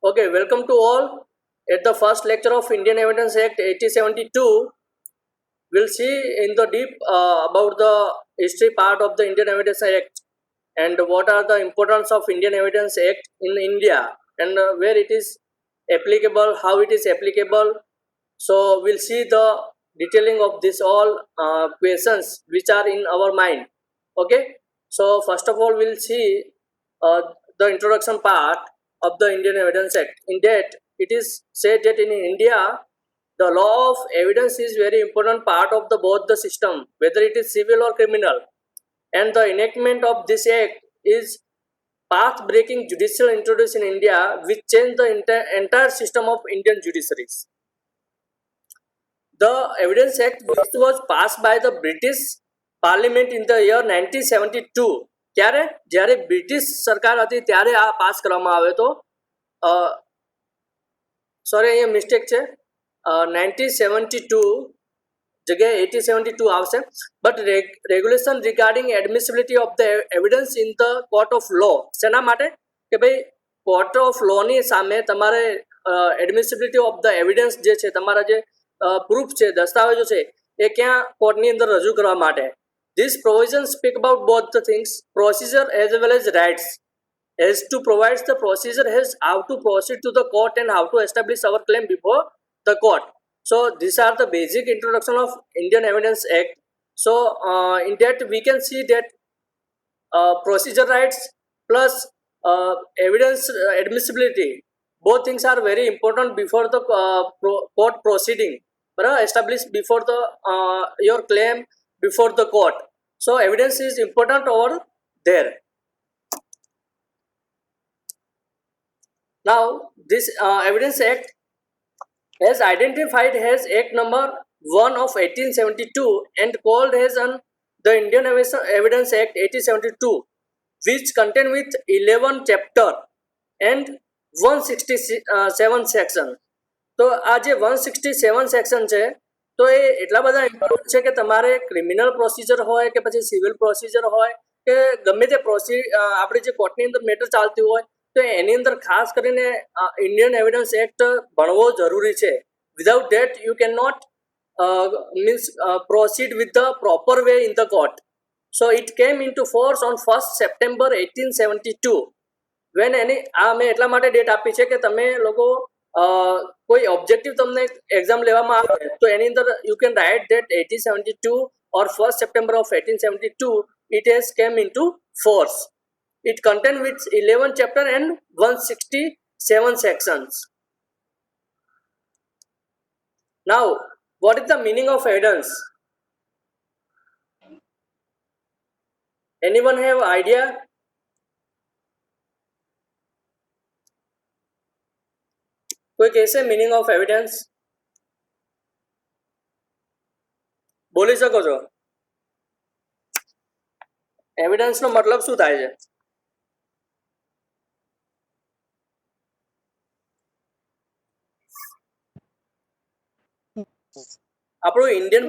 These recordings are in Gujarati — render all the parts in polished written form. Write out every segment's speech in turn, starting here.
Okay, welcome to all. At the first lecture of Indian Evidence Act 1872, we'll see in the deep about the history part of the Indian Evidence Act and what are the importance of Indian Evidence Act in India and where it is applicable, how it is applicable. So we'll see the detailing of this all questions which are in our mind. Okay. So first of all, we'll see uh, the introduction part of the Indian Evidence Act. In that, it is said that in India, the law of evidence is very important part of the both the system, whether it is civil or criminal. And the enactment of this act is path-breaking judicial introduced in India, which changed the entire system of Indian judiciaries. The Evidence Act, which was passed by the British Parliament in the year 1972, ક્યારે જ્યારે બ્રિટિશ સરકાર હતી ત્યારે આ પાસ કરવામાં આવ્યો હતો. સોરી, અહીંયા મિસ્ટેક છે, 1972 જગ્યાએ 1872 આવશે. But regulation regarding admissibility of the evidence in the court of law. શેના માટે? કે ભાઈ કોર્ટ ઓફ લોની સામે તમારે એડમિસિબિલિટી ઓફ ધ એવિડન્સ જે છે, તમારા જે પ્રૂફ છે, દસ્તાવેજો છે, એ ક્યાં કોર્ટની અંદર રજૂ કરવા માટે. This provision speak about both the things, procedure as well as rights. As to provide the procedure as how to proceed to the court and how to establish our claim before the court. So these are the basic introduction of Indian Evidence Act. So in that we can see that procedure rights plus evidence admissibility, both things are very important before the court proceeding. Established before the your claim before the court. So evidence is important over there. Now this Evidence Act has identified as Act number 1 of 1872 and called as the Indian Evidence Act 1872, which contain with 11 chapter and 167 section. તો આ જે 167 સેક્શન છે, તો એ એટલા બધા ઇમ્પોર્ટન્ટ છે કે તમારે ક્રિમિનલ પ્રોસિજર હોય કે પછી સિવિલ પ્રોસિજર હોય કે ગમે તે આપણે જે કોર્ટની અંદર મેટર ચાલતી હોય, તો એની અંદર ખાસ કરીને ઇન્ડિયન એવિડન્સ એક્ટ ભણવો જરૂરી છે. Without that you can not means proceed with the proper way in the court. So it came into force on 1st September 1872. When any આ મેં એટલા માટે ડેટ આપી છે કે તમે લોકો કોઈ ઓબ્જેક્ટિવ તમને એક્ઝામ લેવામાં આવે તો એની અંદર you can write that 1872 or 1st September of 1872 it has came into force. It contain with 11 chapter and 167 sections. Now what is the meaning of evidence? Anyone have idea? કોઈ કહેશે મિનિંગ ઓફ એવિડન્સ? બોલી શકો છો? એવિડન્સ નો મતલબ શું થાય છે? આપણું ઇન્ડિયન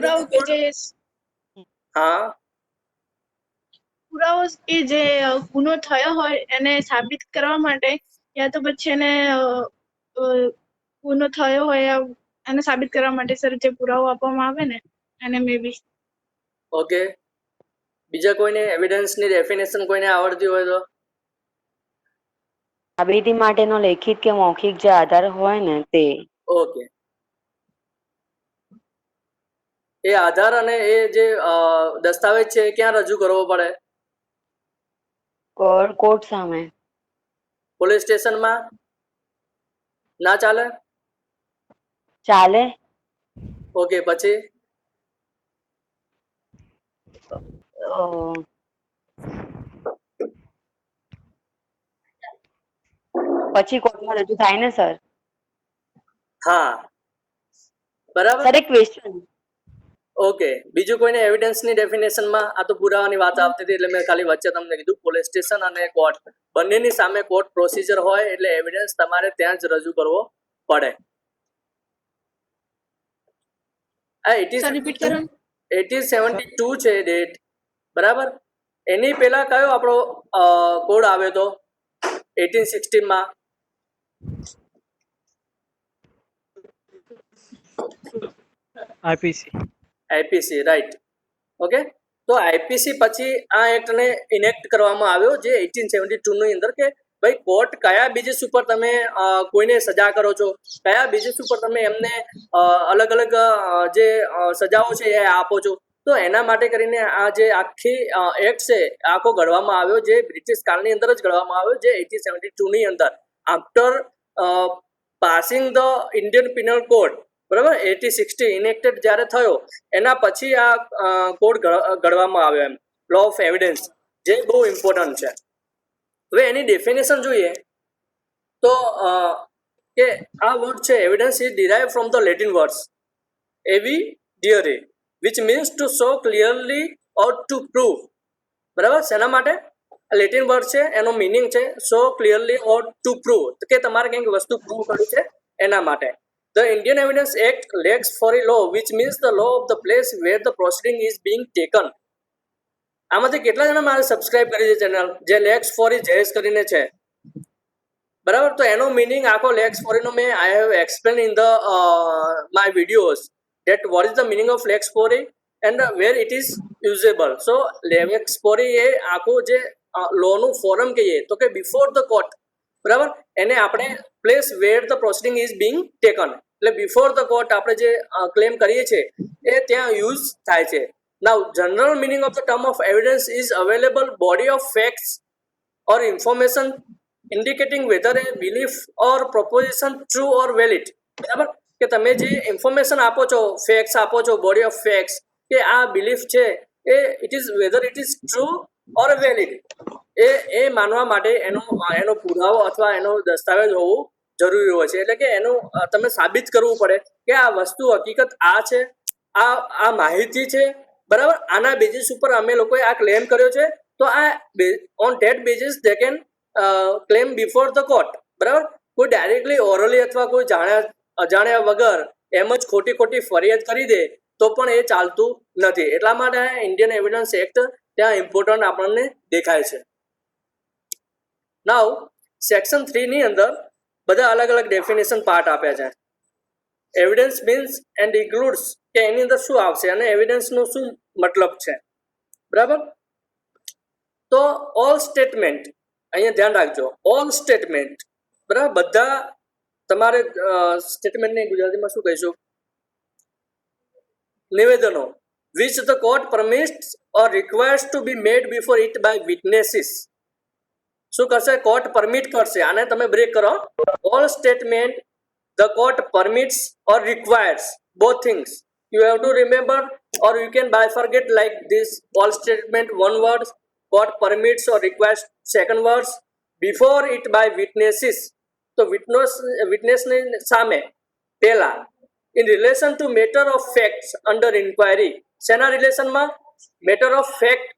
હા, પુરાવો એ જે ગુનો થયો હોય એને સાબિત કરવા માટે યા તો પછી એને ગુનો થયો હોય એને સાબિત કરવા માટે સર જે પુરાવો આપવામાં આવે ને એને મે બી. ઓકે, બીજા કોઈને એવિડન્સ ની ડેફિનેશન કોઈને આવડતી હોય તો? સાબિતી માટેનો લેખિત કે મૌખિક જે આધાર હોય ને તે. ઓકે, એ આધાર અને એ જે દસ્તાવેજ છે ક્યાં રજૂ કરવો પડે? કોર્ટ સામે. પોલીસ સ્ટેશનમાં ના ચાલે? ચાલે. ઓકે, પછી પછી કોર્ટમાં રજૂ થાય ને સર? હા, બરાબર. સર એક ક્વેશ્ચન. ઓકે, બીજું કોઈને એવિડન્સ ની ડેફિનેશન માં? આ તો પુરાવાની વાત આવતી હતી એટલે મેં ખાલી વચ્ચે તમને કીધું પોલીસ સ્ટેશન અને કોર્ટ બંનેની સામે કોર્ટ પ્રોસિજર હોય એટલે એવિડન્સ તમારે ત્યાં જ રજૂ કરવો પડે. 1872 છે ડેટ, બરાબર. એની પહેલા કયો આપણો કોડ આવ્યો તો 1816 માં? IPC IPC, right. ઓકે, તો આઈપીસી પછી આ એક્ટને ઇનેક્ટ કરવામાં આવ્યો જે 1872 ની અંદર કે ભાઈ કોર્ટ કયા બેઝિસ ઉપર તમે કોઈને સજા કરો છો, કયા બેઝિસ ઉપર તમે એમને અલગ અલગ જે સજાઓ છે એ આપો છો. તો એના માટે કરીને આ જે આખી એક્ટ છે આખો ઘડવામાં આવ્યો જે બ્રિટિશ કાળની અંદર જ ઘડવામાં આવ્યો જે 1872 ની અંદર after passing the Indian penal code, બરાબર, 1860 ઇનેક્ટેડ જ્યારે થયો એના પછી આ કોડ ઘડવામાં આવ્યો, એમ લો ઓફ એવિડન્સ, જે બહુ ઇમ્પોર્ટન્ટ છે. હવે એની ડેફિનેશન જોઈએ તો કે આ વર્ડ છે evidence is derive from the Latin words એવિડિયરે which means to show clearly or to prove. બરાબર, શેના માટે? લેટિન વર્ડ છે, એનો મિનિંગ છે show clearly or to prove, કે તમારે કંઈક વસ્તુ પ્રૂવ કરવી છે એના માટે. The Indian Evidence Act lays for a law which means the law of the place where the proceeding is being taken. આમાંથી કેટલા જણા મારે સબસ્ક્રાઇબ કરી છે ચેનલ જે લેક્સ ફોર ઈ જેએસ કરીને છે, બરાબર? તો એનો મિનિંગ આખો લેક્સ ફોર નો મેં I have explain in the my videos that what is the meaning of lex fori and where it is usable. So lex fori એ આખો જે લો નું ફોરમ કહીએ તો કે બિફોર ધ કોર્ટ, બરાબર, એને આપણે place where the proceeding is being taken, એટલે બિફોર ધ કોર્ટ આપણે જે ક્લેમ કરીએ છીએ એ ત્યાં યુઝ થાય છે. Now general meaning of the term of evidence is available body of facts or information indicating whether a belief or proposition true or valid. બરાબર, કે તમે જે ઇન્ફોર્મેશન આપો છો, ફેક્ટ્સ આપો છો, બોડી ઓફ ફેક્ટ્સ, કે આ બિલીફ છે એ it is whether it is true or valid, એ માનવા માટે એનો પુરાવો અથવા એનો દસ્તાવેજ હોવું જરૂરી હોય છે. એટલે કે એનું તમે સાબિત કરવું પડે કે આ વસ્તુ હકીકત આ છે, આ માહિતી છે, બરાબર, આના બેઝિસ ઉપર અમે લોકોએ આ ક્લેમ કર્યો છે, તો આ on that basis they can claim before the court. બરાબર, કોઈ ડાયરેક્ટલી ઓરલી અથવા કોઈ અજાણ્યા વગર એમ જ ખોટી ફરિયાદ કરી દે તો પણ એ ચાલતું નથી. એટલા માટે ઇન્ડિયન એવિડન્સ એક્ટ ત્યાં ઇમ્પોર્ટન્ટ આપણને દેખાય છે. નાઉ સેક્શન 3 ની અંદર બધા અલગ અલગ ડેફિનેશન પાર્ટ આપ્યા છે. એવિડન્સ મીન્સ એન્ડ ઇન્ક્લુડ્સ, કે એની અંદર શું આવશે અને એવિડન્સનો શું મતલબ છે, બરાબર? તો ઓલ સ્ટેટમેન્ટ, અહીંયા ધ્યાન રાખજો, ઓલ સ્ટેટમેન્ટ, બરાબર, બધા તમારે સ્ટેટમેન્ટને ગુજરાતીમાં શું કહીશું, નિવેદનો, which the court permits or requires to be made before it by witnesses. શું કરશે? કોર્ટ પરમિટ કરશે. આને તમે બ્રેક કરો. All statement the court permits or requires, both things you have to remember, or you can bifurcate like this: all statement one word, court permits or requires second words, before it by witnesses. તો વિટનેસની સામે પહેલા, in relation to matter of facts under inquiry, શેના રિલેશનમાં? મેટર ઓફ ફેક્ટ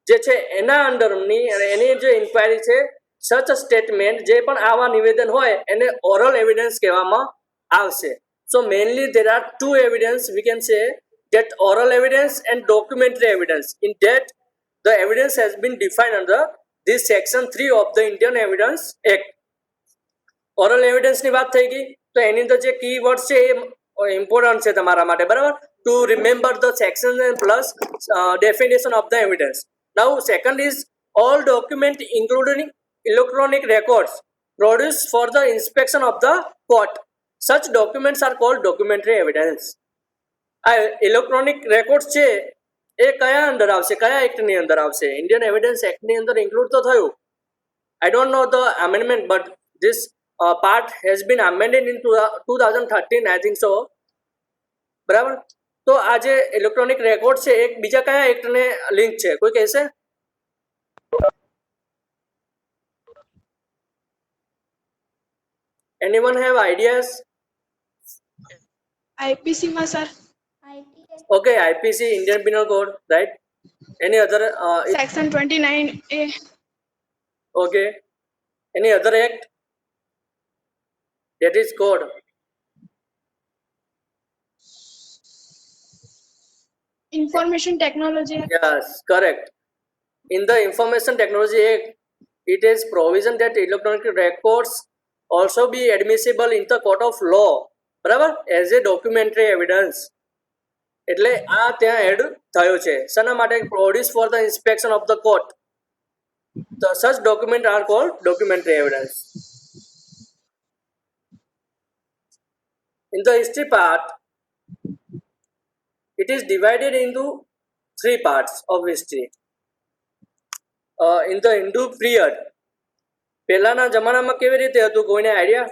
જે છે એના અંડરની અને એની જે ઇન્ક્વાયરી છે, સચ સ્ટેટમેન્ટ, જે પણ આવા નિવેદન હોય એને ઓરલ એવિડન્સ કહેવામાં આવશે. So mainly there are two evidence, we can say that oral evidence and documentary evidence. In that the evidence has been defined under this section 3 of the Indian Evidence Act. Oral એવિડન્સની વાત થઈ ગઈ, તો એની અંદર જે કી વર્ડ છે એ ઇમ્પોર્ટન્ટ છે તમારા માટે, બરાબર, to remember the section and plus definition of the evidence. Now second is all document including electronic records produce for the inspection of the court. Such documents are called documentary evidence. આ ઇલેક્ટ્રોનિક રેકોર્ડ્સ છે એ કયા અંડર આવશે, કયા એક્ટની અંદર આવશે? ઇન્ડિયન એવિડન્સ એક્ટની અંદર ઇન્ક્લુડ તો થયું. I don't know the amendment, but this part has been amended in 2013, I think so, બરાબર. તો આ જે ઇલેક્ટ્રોનિક રેકોર્ડ છે એક બીજા કયા એક્ટને લિંક છે, કોઈ કહેશે? anyone have ideas? IPC માં sir. Okay, IPC, Indian Penal Code, right? Any other section 29A. okay, any other act that is code? Information technology. Yes, correct. In the Information Technology Act, it is provision that electronic records also be admissible in the court of law બરાબર, એઝ એ ડોક્યુમેન્ટરી એવિડન્સ. એટલે આ ત્યાં એડ થયો છે. શેના માટે? Produce for the inspection of the court. The such document are called documentary evidence. In the history part, it is divided into three parts of history. In the Hindu period, પહેલાના જમાનામાં કેવી રીતે હતું, કોઈને idea?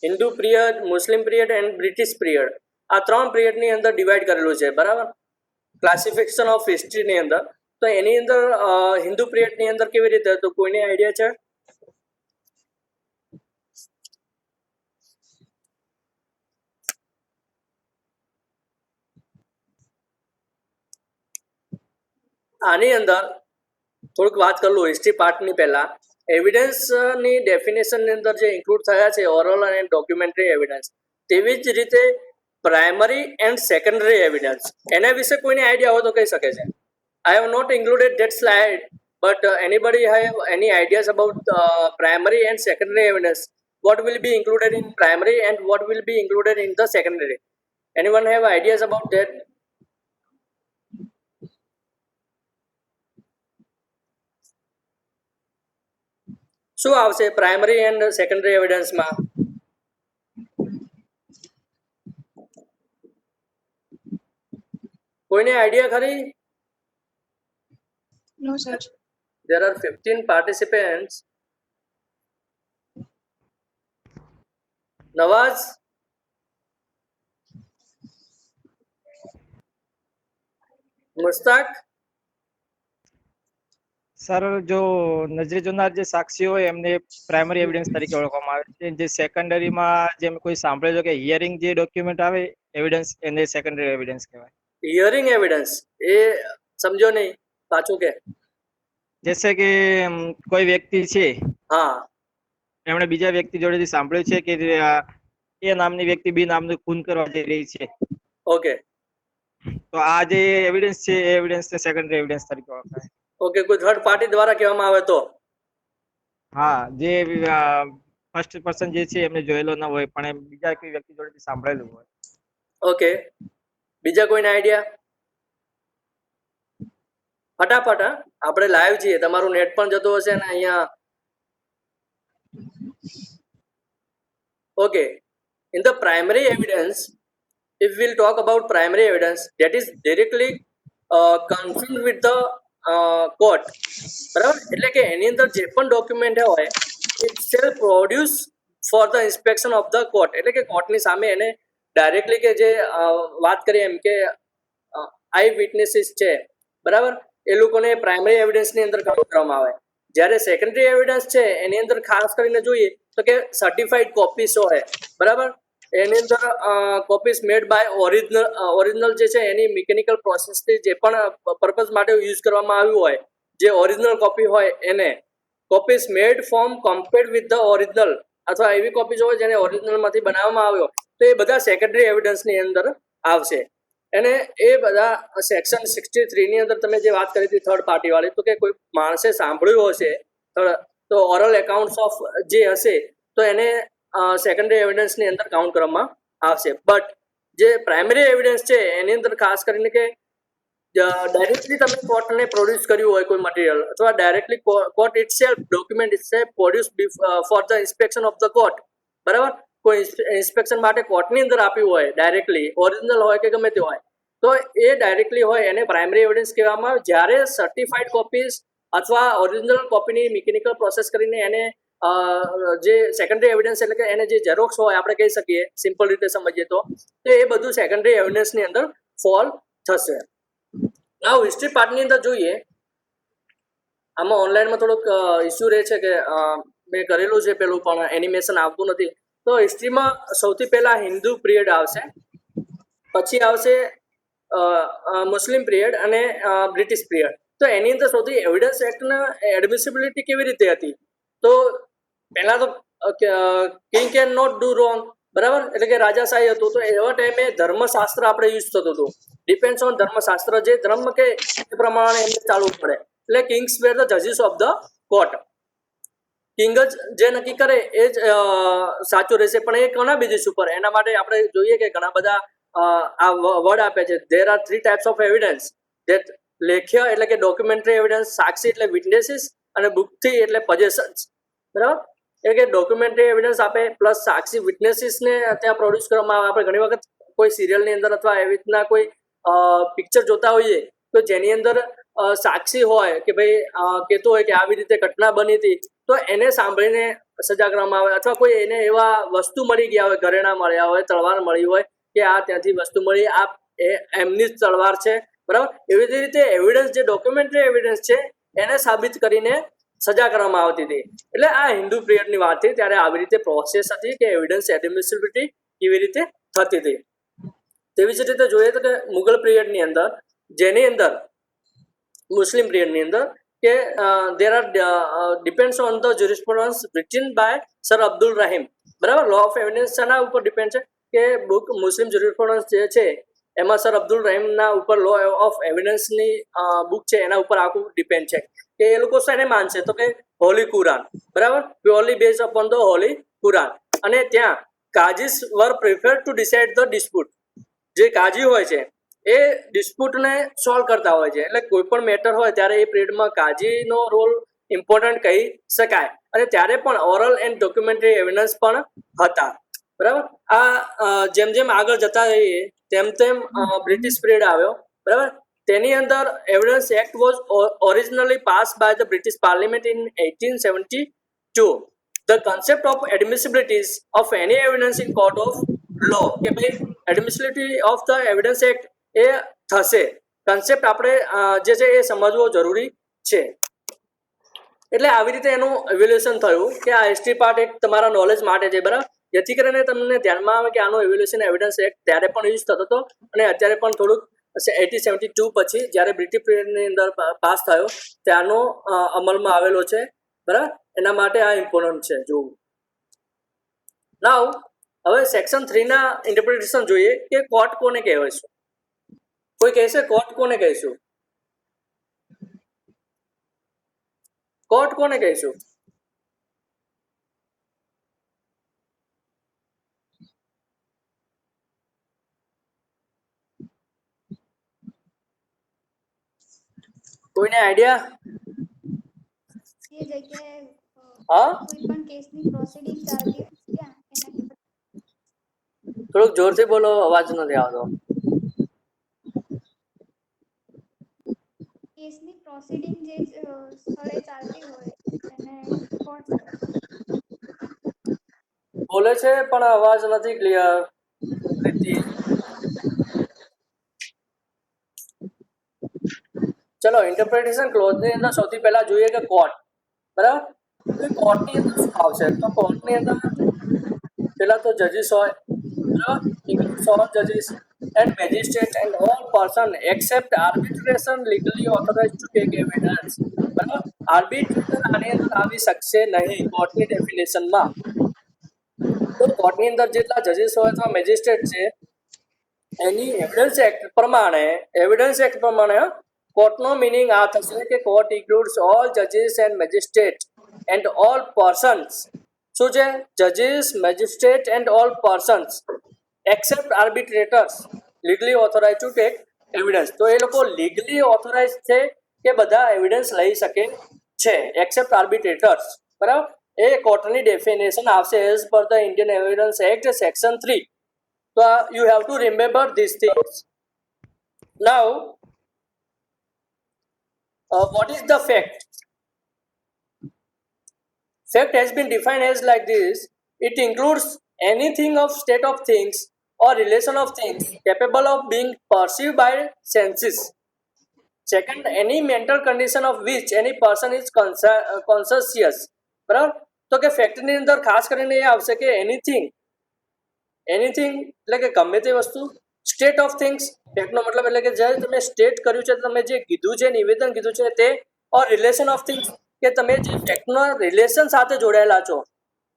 Hindu period, Muslim period and British period, આ ત્રણ પીરિયડની અંદર ડિવાઈડ કરેલું છે, બરાબર, ક્લાસિફિકેશન ઓફ હિસ્ટ્રીની અંદર. તો એની અંદર હિન્દુ પીરિયડની અંદર કેવી રીતે હતું, કોઈને આઈડિયા છે? આની અંદર થોડુંક વાત કરું હિસ્ટ્રી પાર્ટની પહેલા. એવિડન્સની ડેફિનેશનની અંદર જે ઇન્ક્લુડ થયા છે ઓરલ અને ડોક્યુમેન્ટરી એવિડન્સ, તેવી જ રીતે પ્રાઇમરી એન્ડ સેકન્ડરી એવિડન્સ, એના વિશે કોઈને આઈડિયા હોય તો કહી શકે છે. I have not included that slide, but anybody have any ideas about primary and secondary evidence? What will be included in primary and what will be included in the secondary? Anyone have ideas about that? શું આવશે પ્રાઇમરી એન્ડ સેકન્ડરી એવિડન્સમાં? કોઈને આઈડિયા ખરી? No, sir. There are 15 participants. Nawaz? Mushtaq? Sir, જો નજરે જોનાર જે સાક્ષીઓ હોય એમને પ્રાઇમરી એવિડન્સ તરીકે ઓળખવામાં આવે છે. જે સેકન્ડરીમાં જેમ કોઈ સાંભળેલું કે હિયરિંગ જે ડોક્યુમેન્ટ આવે એવિડન્સ, એને સેકન્ડરી એવિડન્સ કહેવાય. હિયરિંગ એવિડન્સ એ સમજો નહીં, પાછું કે? જેસે કે કોઈ વ્યક્તિ છે, હા, એમણે બીજા વ્યક્તિ જોડેથી સાંભળ્યું છે કે એ નામની વ્યક્તિ બી નામનું ખૂન કરવા જઈ રહી છે. ઓકે તો આ જે એવિડન્સ છે એ એવિડન્સ સેકન્ડરી એવિડન્સ તરીકે ઓળખાય. ઓકે, કોઈ થર્ડ પાર્ટી દ્વારા કહેવામાં આવે તો? હા, જે ફર્સ્ટ પર્સન જે છે એમને જોયેલો ન હોય પણ એમ બીજા કોઈ વ્યક્તિ જોડેથી સાંભળેલું હોય. ઓકે, બીજા કોઈને આઈડિયા? ફટાફટ, હા, આપણે લાઈવ છીએ, તમારું નેટ પણ જતું હશે ને અહીંયા. Okay, in the primary evidence, if we'll talk about primary evidence, that is directly confirmed with the court, બરાબર, એટલે કે એની અંદર જે પણ ડોક્યુમેન્ટ હોય it shall produce for the inspection of the court, એટલે કે કોર્ટની સામે એને ડાયરેક્ટલી કે જે વાત કરીએ એમ કે આઈ વિટનેસીસ છે, બરાબર, એ લોકોને પ્રાઇમરી એવિડન્સની અંદર કાઉન્ટ કરવામાં આવે. જ્યારે સેકન્ડરી એવિડન્સ છે એની અંદર ખાસ કરીને જોઈએ તો કે સર્ટિફાઈડ કોપીસ હોય, બરાબર, એની અંદર કોપીસ મેડ બાય ઓરિજિનલ જે છે એની મિકેનિકલ પ્રોસેસથી જે પણ પર્પઝ માટે યુઝ કરવામાં આવ્યું હોય, જે ઓરિજિનલ કોપી હોય એને copies made from compared with the original, અથવા એવી કોપીઝ હોય જેને ઓરિજિનલમાંથી બનાવવામાં આવ્યો, તો એ બધા સેકન્ડરી એવિડન્સની અંદર આવશે. અને એ બધા સેક્શન 63 ની અંદર તમે જે વાત કરી હતી થર્ડ પાર્ટી વાળી, તો કે કોઈ માણસે સાંભળ્યું હશે તો ઓરલ એકાઉન્ટ્સ ઓફ જે હશે તો એને સેકન્ડરી એવિડન્સની અંદર કાઉન્ટ કરવામાં આવશે. બટ જે પ્રાઇમરી એવિડન્સ છે એની અંદર ખાસ કરીને કે ડાયરેક્ટલી તમે કોર્ટને પ્રોડ્યુસ કર્યું હોય કોઈ મટીરિયલ, અથવા directly court itself document itself produce for the inspection of the court, બરાબર, કોઈ ઇન્સ્પેક્શન માટે કોર્ટની અંદર આપ્યું હોય ડાયરેક્ટલી, ઓરિજિનલ હોય કે ગમે તે હોય, તો એ ડાયરેક્ટલી હોય એને પ્રાઇમરી એવિડન્સ કહેવામાં આવે. જ્યારે સર્ટિફાઈડ કોપીઝ અથવા ઓરિજિનલ કોપીની મિકેનિકલ પ્રોસેસ કરીને એને જે સેકન્ડરી એવિડન્સ એટલે કે એને જે ઝેરોક્સ હોય આપણે કહી શકીએ, સિમ્પલ રીતે સમજીએ તો એ બધું સેકન્ડરી એવિડન્સની અંદર ફોલ થશે. નાઉ હિસ્ટ્રી પાર્ટની અંદર જોઈએ, આમાં ઓનલાઈનમાં થોડોક ઇસ્યુ રહે છે કે મેં કરેલું છે પેલું પણ એનિમેશન આવતું નથી. તો હિસ્ટ્રીમાં સૌથી પહેલા હિન્દુ પીરિયડ આવશે, પછી આવશે મુસ્લિમ પીરિયડ અને બ્રિટિશ પીરિયડ. તો એની અંદર સૌથી એવિડન્સ એક્ટના એડમિસિબિલિટી કેવી રીતે હતી? તો પહેલા તો king can not do wrong, બરાબર, એટલે કે રાજાશાહી હતું, તો એવા ટાઈમે ધર્મશાસ્ત્ર આપણે યુઝ થતું હતું. ડિપેન્ડ્સ ઓન ધર્મશાસ્ત્ર, જે ધર્મ કે એ પ્રમાણે એમને ચાલવું પડે, એટલે કિંગ્સ વેર ધ જજીસ ઓફ ધ કોર્ટ. કિંગ જ જે નક્કી કરે એ જ સાચું રહેશે. પણ એ કોના બેઝિસ ઉપર? એના માટે આપણે જોઈએ કે ઘણા બધા આ વર્ડ આપે છે. There are 3 types of evidence. That લેખ્ય એટલે કે ડોક્યુમેન્ટરી એવિડન્સ, સાક્ષી એટલે વિટનેસીસ, અને બુદ્ધિ એટલે પોઝેશન્સ. બરાબર? એટલે કે ડોક્યુમેન્ટરી એવિડન્સ આપે પ્લસ સાક્ષી વિટનેસીસને ત્યાં પ્રોડ્યુસ કરવામાં આવે. આપણે ઘણી વખત કોઈ સિરિયલની અંદર અથવા એવી રીતના કોઈ પિક્ચર જોતા હોઈએ તો જેની અંદર સાક્ષી હોય કે ભાઈ કહેતો હોય કે આવી રીતે ઘટના બની હતી, તો એને સાંભળીને સજા કરવામાં આવે. અથવા કોઈ એને એવા વસ્તુ મળી ગયા હોય, ઘરેણા મળ્યા હોય, તલવાર મળી હોય કે આ ત્યાંથી વસ્તુ મળી, આ એમની જ તલવાર છે. બરાબર? એવી જ રીતે એવિડન્સ જે ડોક્યુમેન્ટરી એવિડન્સ છે એને સાબિત કરીને સજા કરવામાં આવતી હતી. એટલે આ હિન્દુ પિરિયડની વાત હતી ત્યારે આવી રીતે પ્રોસેસ હતી કે એવિડન્સ એડમિસિબિલિટી કેવી રીતે થતી હતી. તેવી જ રીતે જોઈએ તો કે મુગલ પિરિયડની અંદર, જેની અંદર મુસ્લિમ પિરિયડની અંદર કે there are depends on the jurisprudence written by sir Abdul Rahim. બરાબર? લો ઓફ એવિડન્સ શેના ઉપર ડિપેન્ડ છે? કે બુક મુસ્લિમ જ્યુરિસ્પ્રુડન્સ જે છે એમાં સર અબ્દુલ રહીમના ઉપર લો ઓફ એવિડન્સની બુક છે એના ઉપર આખું ડિપેન્ડ છે કે એ લોકો શેને માનશે તો કે હોલી કુરાન. બરાબર? Purely base upon the holy Quran. અને ત્યાં qazis were prefer to decide the dispute. જે કાજી હોય છે એ ડિસ્પ્યુટને સોલ્વ કરતા હોય છે. એટલે કોઈ પણ મેટર હોય ત્યારે એ પિરિયડમાં કાજીનો રોલ ઇમ્પોર્ટન્ટ કહી શકાય. અને ત્યારે પણ ઓરલ એન્ડ ડોક્યુમેન્ટરી એવિડન્સ પણ હતા. બરાબર? આ જેમ જેમ આગળ જતા રહીએ તેમ તેમ બ્રિટિશ પિરિયડ આવ્યો. બરાબર? તેની અંદર evidence act was originally pass by the British parliament in 1872. The concept of admissibilities of any evidence in court of law કે ભાઈ admissibility of the evidence act એ થશે. કન્સેપ્ટ આપણે જે છે એ સમજવો જરૂરી છે. એટલે આવી રીતે એનું એવ્યુલેશન થયું કે આ હિસ્ટ્રી પાર્ટ એક તમારા નોલેજ માટે છે. બરાબર? જેથી કરીને તમને ધ્યાનમાં આવે કે આનો એવ્યુલેશન એવિડન્સ એક્ટ ત્યારે પણ યુઝ થતો હતો અને અત્યારે પણ થોડુંક 1872 પછી જ્યારે બ્રિટિશ પિરિયડની અંદર પાસ થયો ત્યારનો અમલમાં આવેલો છે. બરાબર? એના માટે આ ઇમ્પોર્ટન્ટ છે જોવું. નાઉ હવે સેક્શન 3 ના ઇન્ટરપ્રિટેશન જોઈએ કે કોર્ટ કોને કહેવાય. કોઈ કહેશે કોર્ટ કોને કહીશું? કોર્ટ કોને કહીશું? કોઈને આઈડિયા? એ જગ્યાએ હા, કોઈ પણ કેસની પ્રોસિડિંગ ચાલતી હોય ત્યાં એના થોડુંક જોરથી બોલો, અવાજ નથી આવતો. કેસની પ્રોસિડિંગ જે સ્થળે ચાલતી હોય એને કોર્ટ બોલે છે પણ અવાજ નથી ક્લિયર. ચલો ઇન્ટરપ્રિટેશન ક્લોઝ ની અંદર સૌથી પહેલા જોઈએ કે કોર્ટ. બરાબર? કોર્ટની અંદર શું આવશે? તો કોર્ટની અંદર પેલા તો જજીસ હોય. બરાબર? includes all judges and magistrate and all person except arbitration legally authorized to take evidence. બરાબર? આર્બિટ્રેટર આની અંદર આવી શકશે નહીં કોર્ટની ડેફિનેશનમાં. તો કોર્ટની અંદર જેટલા જજીસ હોય અથવા મેજિસ્ટ્રેટ છે એની એવિડન્સ એક્ટ પ્રમાણે કોર્ટનો મિનિંગ આ થશે કે કોર્ટ ઇન્ક્લુડ્સ ઓલ જજીસ and magistrate and all persons. શું છે? જજીસ, magistrate and all persons except arbitrators legally authorize to take evidence. તો એ લોકો લીગલી ઓથોરાઇઝ છે કે બધા એવિડન્સ લઈ શકે છે એક્સેપ્ટ આર્બિટ્રેટર્સ. બરાબર? એ કોર્ટની ડેફિનેશન આવશે as per the Indian evidence act section 3. તો you have to remember this things. Now what is the fact? Fact has been defined as like this. It includes anything of state of things or relation of things capable of being perceived by senses. Second, any mental condition of which any person is conscious. બરાબર? તો કે ફેક્ટની અંદર ખાસ કરીને એ આવશે કે એનીથિંગ એટલે કે ગમે તે વસ્તુ. સ્ટેટ ઓફ થિંગ્સ ફેક્ટનો મતલબ એટલે કે જે તમે સ્ટેટ કર્યું છે, તમે જે કીધું છે, નિવેદન કીધું છે તે. ઓર રિલેશન ઓફ થિંગ્સ કે તમે જે ફેક્ટના રિલેશન સાથે જોડાયેલા છો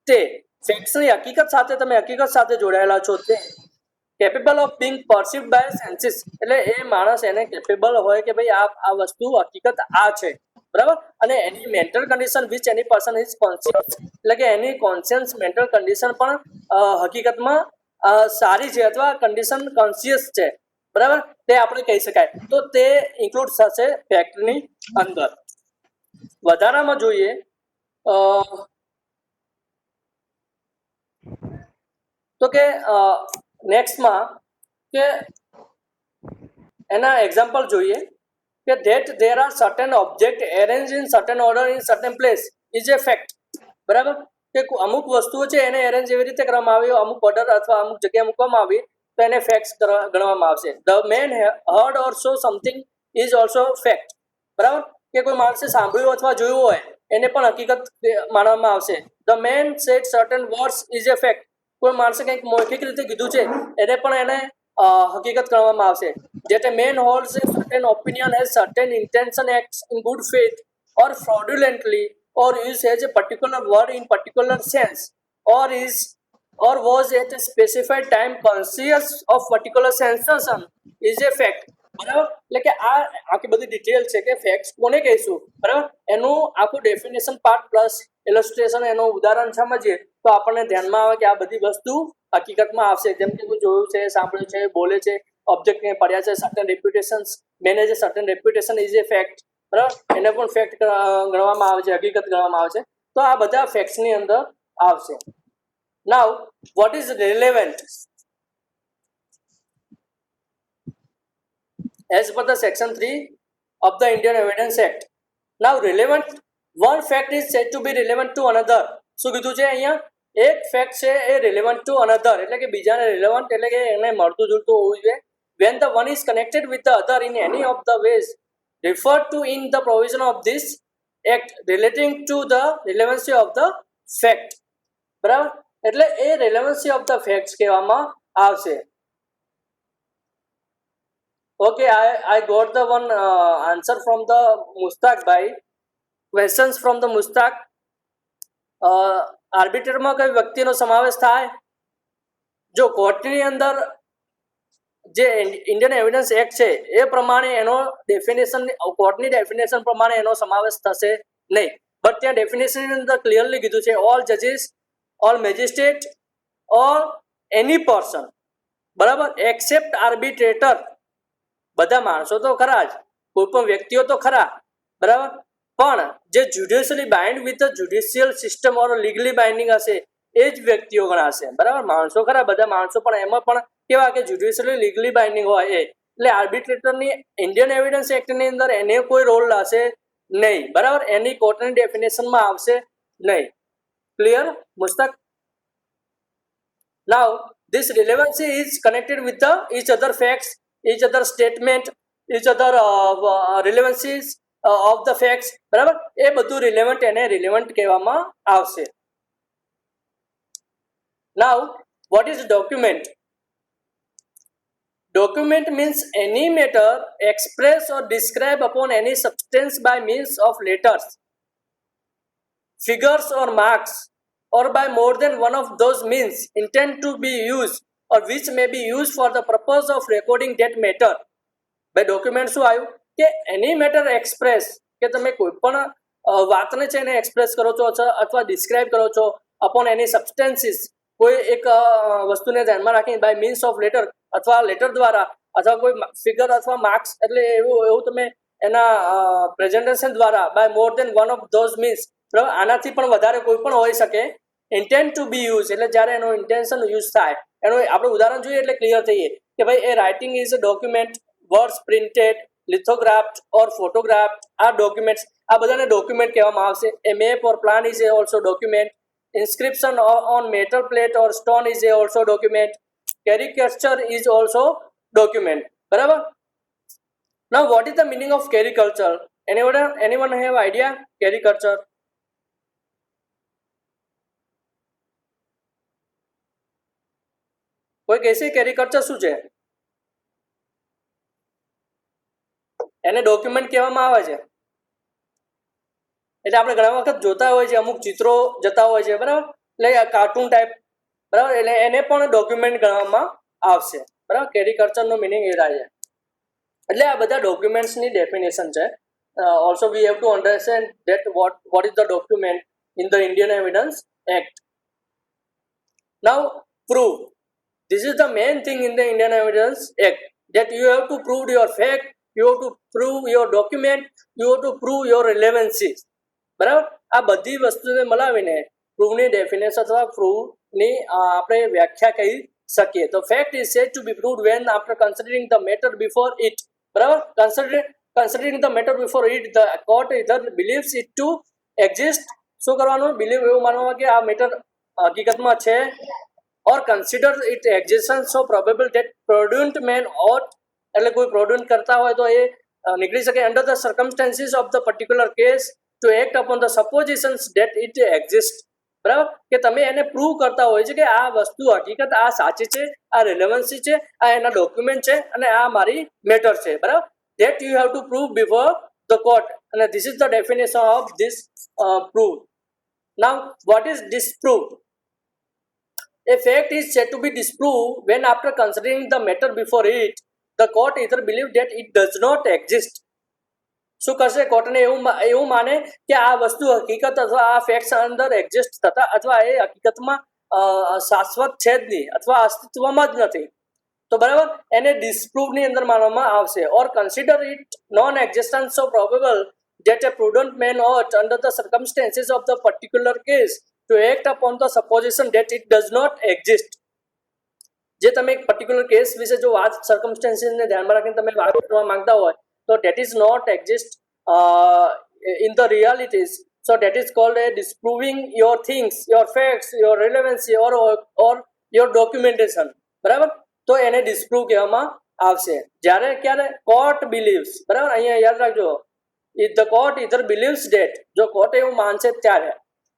તે. ફેક્ટ્સની હકીકત સાથે તમે હકીકત સાથે જોડાયેલા છો તે. Capable of being perceived by senses એટલે એ માણસ એને કેપેબલ હોય કે ભાઈ આ વસ્તુ હકીકત આ છે. બરાબર. અને એની mental condition which any person is conscious, એટલે કે એની કોન્શિયસ મેન્ટલ કન્ડિશન પણ હકીકતમાં સારી છે અથવા કન્ડિશન કોન્શિયસ છે, બરાબર, તે આપણે કહી શકાય. તો તે ઇન્ક્લુડ થશે ફેક્ટની અંદર. વધારામાં જોઈએ તો કે નેક્સ્ટમાં કે એના એક્ઝામ્પલ જોઈએ કે that there are certain object arrange in certain order in certain place is a fact, બરાબર, કે અમુક વસ્તુઓ છે એને એરેન્જ એવી રીતે કરવામાં આવી, અમુક ઓર્ડર અથવા અમુક જગ્યાએ મૂકવામાં આવી તો એને ફેક્ટ્સ ગણવામાં આવશે. The man heard or saw something is also fact, બરાબર, કે કોઈ માણસે સાંભળ્યું અથવા જોયું હોય એને પણ હકીકત માનવામાં આવશે. The man said certain words is a fact, કોઈ માણસે કંઈક મૌખિક રીતે કીધું છે એને પણ એને હકીકત ગણવામાં આવશે. That a man holds a certain opinion, has certain intention, acts in good faith or fraudulently, or uses a particular word in particular sense, or was at a specified time conscious of particular sensation is a fact. બરાબર, એટલે કે આ આખી બધી ડિટેલ છે કે ફેક્ટ્સ કોને કહીશું, બરાબર, એનું આખું ડેફિનેશન પાર્ટ પ્લસ ઇલસ્ટ્રેશન એનું ઉદાહરણ સમજીએ તો આપણને ધ્યાનમાં આવે કે આ બધી વસ્તુ હકીકતમાં આવશે. જેમ કે કોઈ જોયું છે, સાંભળ્યું છે, બોલે છે, ઓબ્જેક્ટ ને પડ્યા છે, certain reputations manage certain reputation is a fact, બરાબર, એને પણ ફેક્ટ ગણવામાં આવે છે, હકીકત ગણવામાં આવે છે. તો આ બધા ફેક્ટ્સની અંદર આવશે. નાઉ what is relevant as per the section 3 of the Indian Evidence Act. Now relevant, one fact is said to be relevant to another. શું કીધું છે અહીંયા? એક ફેક્ટ છે એ relevant to another એટલે કે બીજાને relevant એટલે કે એને મળતું જુલતું હોવું જોઈએ. When the one is connected with the other in any of the ways referred to in the provision of this act relating to the relevancy of the fact, બરાબર, એટલે એ relevancy of the facts કહેવામાં આવશે. Okay, I got the one answer from the Mustaq bhai. Questions from the Mustaq. આર્બિટ્રેટરમાં કઈ વ્યક્તિનો સમાવેશ થાય? જો કોર્ટની અંદર જે ઇન્ડિયન એવિડન્સ એક્ટ છે એ પ્રમાણે એનો ડેફિનેશન કોર્ટની ડેફિનેશન પ્રમાણે એનો સમાવેશ થશે નહીં. બટ ત્યાં ડેફિનેશનની અંદર ક્લિયરલી કીધું છે ઓલ જજીસ, ઓલ મેજિસ્ટ્રેટ, ઓર એની પર્સન, બરાબર, એક્સેપ્ટ આર્બિટ્રેટર, બધા માણસો તો ખરા જ, કોઈ પણ વ્યક્તિઓ તો ખરા, બરાબર, પણ જે judicially bind with judicial system or legally binding હશે એ જ વ્યક્તિઓ ગણાશે, બરાબર. માણસો ખરા, બધા માણસો, પણ એમાં પણ કેવા કે જ્યુડિશિયલી લીગલી બાઇન્ડિંગ હોય એ, એટલે આર્બિટ્રેટરની ઇન્ડિયન એવિડન્સ એક્ટની અંદર એને કોઈ રોલ હશે નહીં, બરાબર, એની કોર્ટની ડેફિનેશનમાં આવશે નહીં. Clear Mustak? Now this relevancy is connected with the each other facts, each other statement, each other relevancies of the facts, બરાબર, એ બધું રિલેવન્ટ એને રિલેવન્ટ કહેવામાં આવશે. Now what is document? Document means any matter express or describe upon any substance by means of letters, figures or marks, or by more than one of those means intend to be used or which may be used for the purpose of recording that matter. by document શું આવ્યું કે any matter express કે તમે કોઈ પણ વાતને છે એને એક્સપ્રેસ કરો છો અથવા ડિસ્ક્રાઇબ કરો છો upon any substances, કોઈ એક વસ્તુને ધ્યાનમાં રાખીને by means of letter અથવા લેટર દ્વારા અથવા કોઈ ફિગર અથવા માર્ક્સ એટલે એવું તમે એના પ્રેઝન્ટેશન દ્વારા by more than one of those means, બરાબર, આનાથી પણ વધારે કોઈ પણ હોઈ શકે. ઇન્ટેન્ટ ટુ બી યુઝ એટલે જ્યારે એનો ઇન્ટેન્શન યુઝ થાય, એનું આપણે ઉદાહરણ જોઈએ એટલે ક્લિયર થઈએ કે ભાઈ a writing is a document, words printed, lithographed or photographed આ ડોક્યુમેન્ટ્સ, આ બધાને ડોક્યુમેન્ટ કહેવામાં આવશે. A map or plan is a also document. Inscription on metal plate or stone is a also document. Caricature is also document, બરાબર. Now what is the meaning of caricature? anyone have idea? Caricature કોઈ કહેશે કેરિકલ્ચર શું છે? એને ડોક્યુમેન્ટ કહેવામાં આવે છે. એટલે આપણે ઘણા વખત જોતા હોય છે, અમુક ચિત્રો જતા હોય છે, બરાબર, એટલે કાર્ટૂન ટાઈપ, બરાબર, એટલે એને પણ ડોક્યુમેન્ટ ગણવામાં આવશે, બરાબર. કેરિકલ્ચરનો મિનિંગ એ થાય છે. એટલે આ બધા ડોક્યુમેન્ટ્સની ડેફિનેશન છે. also we have to understand that what is the document in the Indian Evidence Act. Now, proof. This is the main thing in the Indian Evidence Act, that you have to prove your fact, you have to prove your document, you have to prove your relevancy. બરાબર, આ બધી વસ્તુને મળાવીને પ્રૂવની ડેફિનેશન અથવા પ્રૂવની આપણે વ્યાખ્યા કહી શકીએ. તો fact is said to be proved when after considering the matter before it. બરાબર, considering the matter before it the court either believes it to exist. શું કરવાનું? બિલીવ એવું માનવામાં કે આ મેટર હકીકતમાં છે, or consider it existence so probable that prudent man ought, એટલે કોઈ પ્રોડ્યુન્ટ કરતા હોય તો એ નીકળી શકે, under the circumstances of the particular case to act upon the suppositions that it exists. બરાબર, કે તમે એને પ્રૂવ કરતા હોય છે કે આ વસ્તુ હકીકત આ સાચી છે, આ રિલેવન્સી છે, આ એના ડોક્યુમેન્ટ છે અને આ મારી મેટર છે. બરાબર, that you have to prove before the court, and this is the definition of this proof. Now, what is disproved? A fact is said to be disproved when, after considering the matter before it, the court either believes that it does not exist. શું કરશે? કોર્ટને એવું માને કે આ વસ્તુ હકીકત અથવા આ ફેક્ટ્સ અંદર એક્ઝિસ્ટ થતા અથવા એ હકીકતમાં શાશ્વત છે જ નહીં અથવા અસ્તિત્વમાં જ નથી. તો બરાબર, એને ડિસ્પ્રૂવની અંદર માનવામાં આવશે. Or consider it non existence so probable that a prudent man ought, under the circumstances of the particular case, to act upon the supposition that it does not exist. જે તમે એક પર્ટિક્યુલર કેસ વિશે જો વાત સર્કમસ્ટેન્સીસને ધ્યાનમાં રાખીને તમે વાત કરવા માંગતા હોય તો that is not exist in the realities, so that is called a disproving your things, your facts, your relevancy or your documentation. બરાબર, તો એને ડિસ્પ્રૂવ કહેવામાં આવશે. જ્યારે ક્યારે? Court believes. બરાબર, અહીંયા યાદ રાખજો, if the court either believes that, જો કોર્ટ એવું માનશે ત્યારે.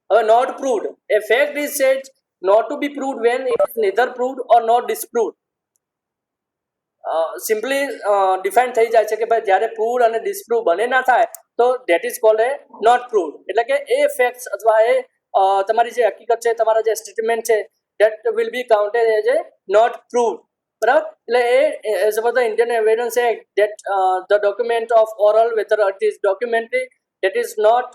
હવે not proved, a fact is said not to be proved when it is neither proved or not disproved. Simply define થઈ જાય છે કે ભાઈ જ્યારે પ્રૂવડ અને ડિસ્પ્રૂવ બને ના થાય તો that is called a not proved. એટલે કે એ ફેક્ટ્સ અથવા એ તમારી જે હકીકત છે, તમારા જે સ્ટેટમેન્ટ છે, that will be counted as a not proved. બરાબર, એટલે એ as per the Indian evidence act that the document of oral whether it is documentary that is not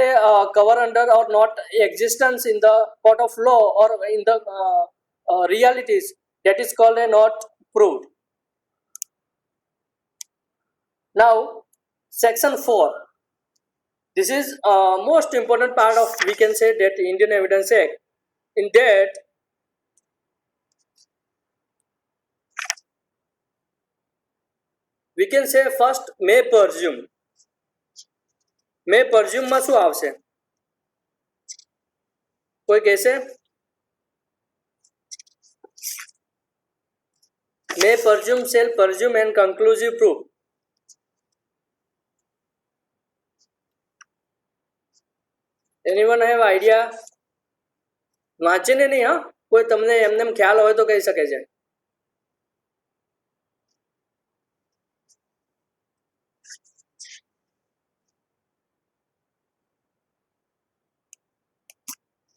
a cover under or not existence in the court of law or in the realities, that is called a not proved. Now, section 4, this is most important part of, we can say, that Indian Evidence Act. In that, we can say first may presume. may presume માં શું આવશે? કોઈ કહેશે? may presume, shall presume and conclusive proof. anyone have idea? વાંચીને નહીં, હા, કોઈ તમને એમને ખ્યાલ હોય તો કહી શકે છે.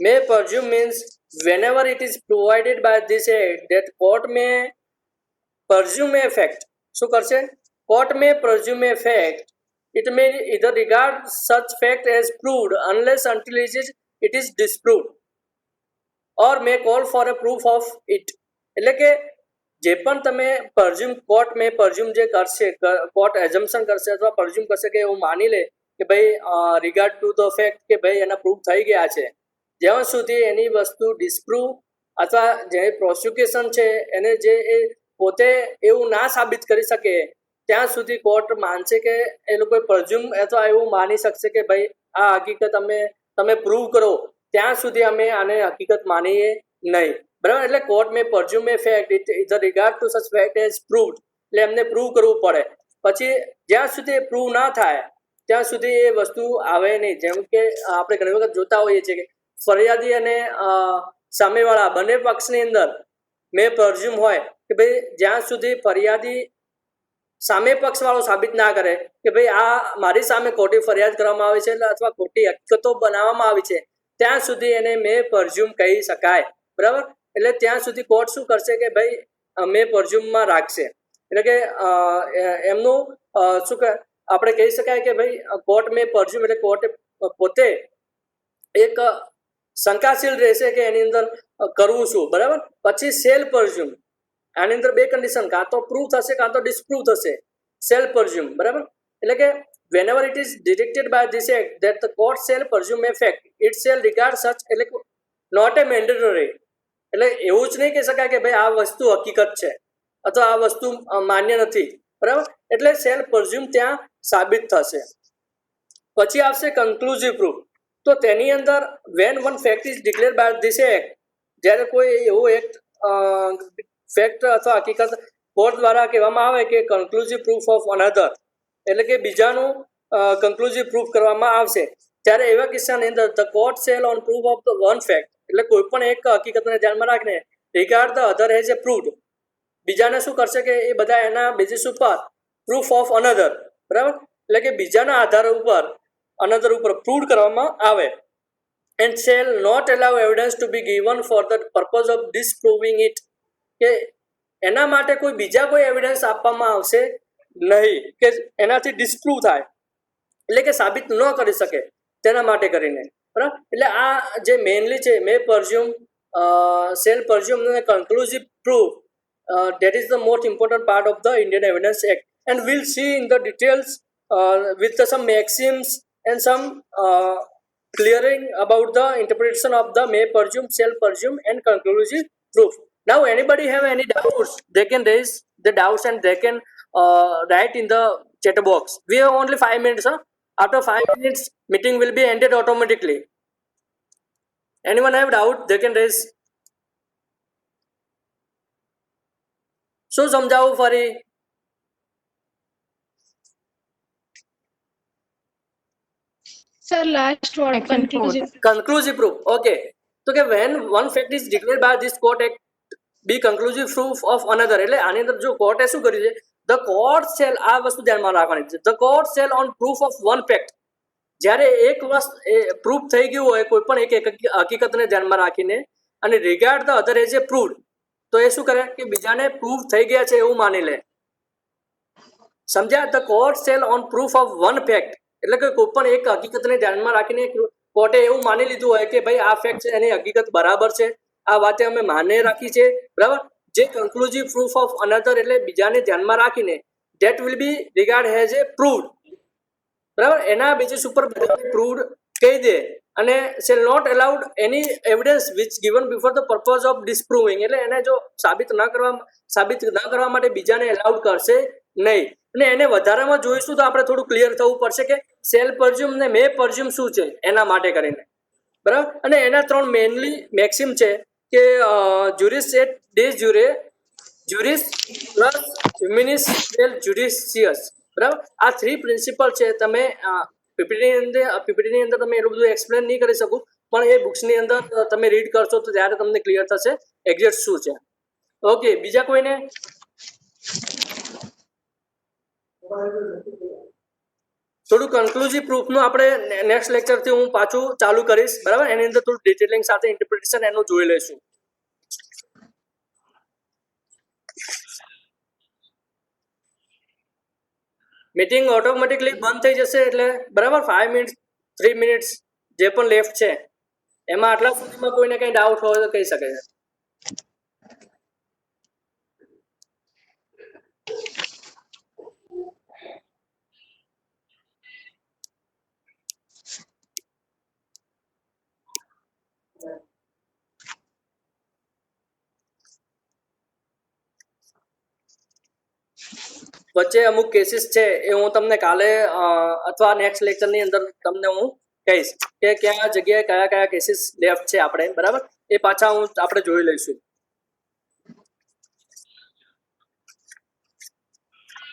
May presume means whenever it is provided by this act that court may presume a fact. શું કરશે? Court may presume a fact. It may either regard such fact as proved unless until it is disproved, or may call for a proof of it. એટલે કે જે પણ તમે presume, court may presume જે કરશે, court assumption કરશે અથવા presume કરશે કે એવું માની લે કે ભાઈ regard to the fact કે ભાઈ એના proof થઈ ગયા છે, જ્યાં સુધી એની વસ્તુ ડિસ્પ્રૂવ અથવા જે પ્રોસિક્યુશન છે એને જે એ પોતે એવું ના સાબિત કરી શકે ત્યાં સુધી કોર્ટ માનશે કે એ લોકોએ પ્રઝ્યુમ અથવા એવું માની શકશે કે ભાઈ આ હકીકત તમે પ્રૂવ કરો, ત્યાં સુધી અમે આને હકીકત માનીએ નહીં. બરાબર, એટલે court may presume a fact it regard to such fact as proved, એટલે એમને પ્રૂવ કરવું પડે. પછી જ્યાં સુધી એ પ્રૂવ ના થાય ત્યાં સુધી એ વસ્તુ આવે નહીં. જેમ કે આપણે ઘણી વખત જોતા હોઈએ છીએ કે ફરિયાદી અને સામેવાળા બંને પક્ષની અંદર મે પ્રઝ્યુમ હોય કે ભાઈ જ્યાં સુધી ફરિયાદી સામે પક્ષવાળો સાબિત ના કરે કે ભાઈ આ મારી સામે ખોટી ફરિયાદ કરવામાં આવી છે અથવા ખોટી હકીકતો બનાવવામાં આવી છે ત્યાં સુધી એને મે પ્રઝ્યુમ કહી શકાય. બરાબર, એટલે ત્યાં સુધી કોર્ટ શું કરશે કે ભાઈ મે પ્રઝ્યુમમાં રાખશે. એટલે કે એમનું શું આપણે કહી શકાય કે ભાઈ કોર્ટ મે પરઝ્યુમ એટલે કોર્ટે પોતે એક શંકાશીલ રહેશે કે એની અંદર કરવું શું, બરાબર. પછી સેલ પરઝ્યુમ, આની અંદર બે કન્ડિશન, કાં તો પ્રૂવ થશે કાં તો ડિસ્પ્રૂવ થશે. સેલ પરઝ્યુમ, બરાબર, એટલે કે whenever it is detected by this act that the court shall presume a fact, it shall regard such એટલે not a mandatory, એટલે એવું જ નહીં કહી શકાય કે ભાઈ આ વસ્તુ હકીકત છે અથવા આ વસ્તુ માન્ય નથી, બરાબર. એટલે સેલ પરઝ્યુમ ત્યાં સાબિત થશે. પછી આવશે કન્ક્લુઝિવ પ્રૂફ. તો તેની અંદર when one fact is declare by this act, જ્યારે કોઈ એવો એક્ટ ફેક્ટ અથવા હકીકત કોર્ટ દ્વારા કહેવામાં આવે કે કન્ક્લુઝિવ પ્રૂફ ઓફ અનધર, એટલે કે બીજાનું કન્ક્લુઝિવ પ્રૂફ કરવામાં આવશે, ત્યારે એવા કિસ્સાની અંદર the court cell on proof of the one fact, એટલે કોઈ પણ એક હકીકતને ધ્યાનમાં રાખીને regard the other has a proved, બીજાને શું કરશે કે એ બધા એના બેઝિસ ઉપર પ્રૂફ ઓફ અનધર, બરાબર, એટલે કે બીજાના આધાર ઉપર અનધર ઉપર પ્રૂવ કરવામાં આવે. And shall not allow evidence to be given for the purpose of disproving it, કે એના માટે કોઈ બીજા કોઈ એવિડન્સ આપવામાં આવશે નહીં કે એનાથી ડિસ્પ્રૂવ થાય, એટલે કે સાબિત ન કરી શકે તેના માટે કરીને, બરાબર. એટલે આ જે મેઇનલી છે મે પરઝ્યુમ, સેલ પરઝ્યુમ અને કન્ક્લુઝિવ proof, that is the most important part of the Indian Evidence Act, and we'll see in the details with some maxims and some clearing about the interpretation of the may presume, shall presume and conclusive proof. Now anybody have any doubts, they can raise the doubts and they can write in the chat box. We have only 5 minutes, huh? After 5 minutes meeting will be ended automatically. Anyone have doubt, they can raise. શું સમજાવું ફરી? Sir, last word, conclusive. Conclusive proof. Okay. તો કે when one fact is declared by this court act be conclusive proof of another, એટલે આની અંદર જો કોર્ટે શું કર્યું છે, the court shall, આ વસ્તુ ધ્યાનમાં રાખવાની છે, the court shall on proof of one fact, જ્યારે એક વસ્તુ પ્રૂફ થઈ ગયું હોય કોઈ પણ એક હકીકતને ધ્યાનમાં રાખીને અને regard the other as a proved, તો એ શું કરે કે બીજાને પ્રૂફ થઈ ગયા છે એવું માની લે, સમજ્યા? The court cell on proof of one fact, એટલે કે કોઈ પણ એક હકીકતને ધ્યાનમાં રાખીને કોર્ટે એવું માની લીધું હોય કે ભાઈ આ ફેક્ટ છે, એની હકીકત બરાબર છે, આ વાતે અમે માને રાખી છે, બરાબર. જે કન્ક્લુઝિવ પ્રૂફ ઓફ અનધર એટલે બીજાને ધ્યાનમાં રાખીને that will be regard has a proved, બરાબર, એના બેઝિસ ઉપર બધાને પ્રૂવડ કહી દે. અને shall not allowed any evidence which given before the purpose of disproving, એટલે એને જો સાબિત ન કરવા માટે બીજાને અલાઉડ કરશે નહીં. અને એને વધારામાં જોઈશું તો આપણે થોડું ક્લિયર થવું પડશે કે સેલ પરઝ્યુમ ને મે પરઝ્યુમ શું છે એના માટે કરીને, બરાબર. અને એના 3 મેઇનલી મેક્સિમ છે કે jury's at days જ્યુરે, jury's plus હ્યુમિનિસ cell જ્યુડિશિયસ, બરાબર. આ 3 પ્રિન્સિપલ છે. તમે પીપીટીની અંદર તમે એટલું બધું એક્સપ્લેન નહીં કરી શકું, પણ એ બુક્સની અંદર તમે રીડ કરશો તો ત્યારે તમને ક્લિયર થશે એક્ઝેક્ટ શું છે. ઓકે, બીજા કોઈને? થોડું કન્ક્લુઝિવ પ્રૂફનું આપણે નેક્સ્ટ લેક્ચરથી હું પાછું ચાલુ કરીશ, બરાબર. એની અંદર થોડું ડિટેલિંગ સાથે ઇન્ટરપ્રિટેશન એનું જોઈ લઈશું. મીટિંગ ઓટોમેટિકલી બંધ થઈ જશે એટલે, બરાબર. 5 મિનિટ્સ 3 મિનિટ્સ જે પણ લેફ્ટ છે એમાં આટલા સુધીમાં કોઈને કંઈ ડાઉટ હોય તો કહી શકે છે. વચ્ચે અમુક કેસીસ છે એ હું તમને કાલે અથવા નેક્સ્ટ લેક્ચરની અંદર તમને હું કહીશ કે કયા જગ્યાએ કયા કયા કેસીસ લેફ્ટ છે આપણે, બરાબર. એ પાછા આપણે જોઈ લઈશું.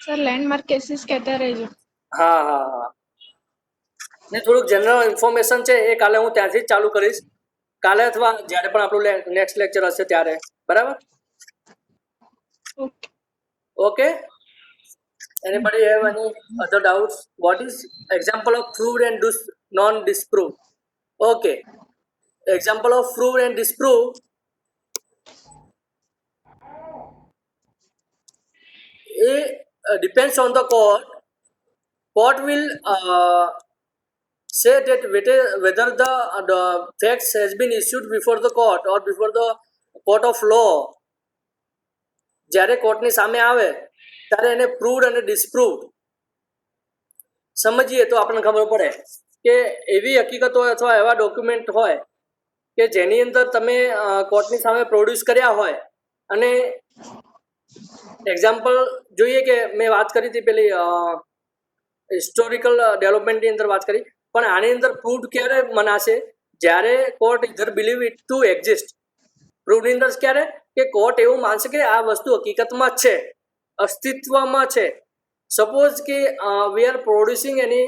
સર, લેન્ડમાર્ક કેસીસ કહેતા રહેજો. હા હા હા, ને થોડુંક જનરલ ઇન્ફોર્મેશન છે એ કાલે હું ત્યાંથી જ ચાલુ કરીશ, કાલે અથવા જ્યારે પણ આપણું નેક્સ્ટ લેક્ચર હશે ત્યારે, બરાબર. Okay. Okay. Anybody have any other doubts? What is example of proved and non-disproved? Okay. Example of proved and disproved. It depends on the court. court will say that whether the facts has been issued before the court or before the court of law. જ્યારે કોર્ટની સામે આવે ત્યારે એને પ્રૂવડ અને ડિસ્પ્રૂવડ સમજીએ તો આપણને ખબર પડે કે એવી હકીકત હોય અથવા એવા ડોક્યુમેન્ટ હોય કે જેની અંદર તમે કોર્ટની સામે પ્રોડ્યુસ કર્યા હોય અને એક્ઝામ્પલ જોઈએ કે મેં વાત કરી હતી પેલી હિસ્ટોરિકલ ડેવલપમેન્ટની અંદર વાત કરી, પણ આની અંદર પ્રૂવડ ક્યારે મનાશે? જ્યારે court either believe it to exist. પ્રૂવડની અંદર ક્યારે કે કોર્ટ એવું માનશે કે આ વસ્તુ હકીકતમાં જ છે, અસ્તિત્વમાં છે. સપોઝ કે we are producing any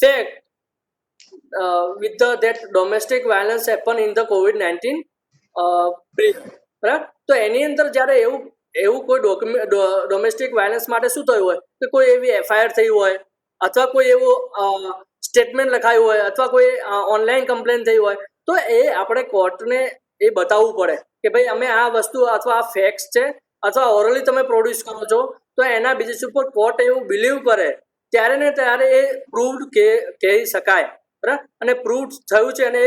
fact with that domestic violence happen in the COVID-19 બરાબર. તો એની અંદર જ્યારે એવું કોઈ ડોમેસ્ટિક વાયલન્સ માટે શું થયું હોય કે કોઈ એવી એફઆઈઆર થઈ હોય અથવા કોઈ એવું સ્ટેટમેન્ટ લખાયું હોય અથવા કોઈ ઓનલાઈન કમ્પ્લેન થઈ હોય, તો એ આપણે કોર્ટને એ બતાવવું પડે કે ભાઈ અમે આ વસ્તુ અથવા આ ફેક્ટ્સ છે અથવા ઓરલી તમે પ્રોડ્યુસ કરો છો, તો એના બેઝિસ ઉપર કોર્ટ એવું બિલીવ કરે ત્યારે ને ત્યારે એ પ્રૂવડ કહી શકાય. બરાબર. અને પ્રૂવ થયું છે અને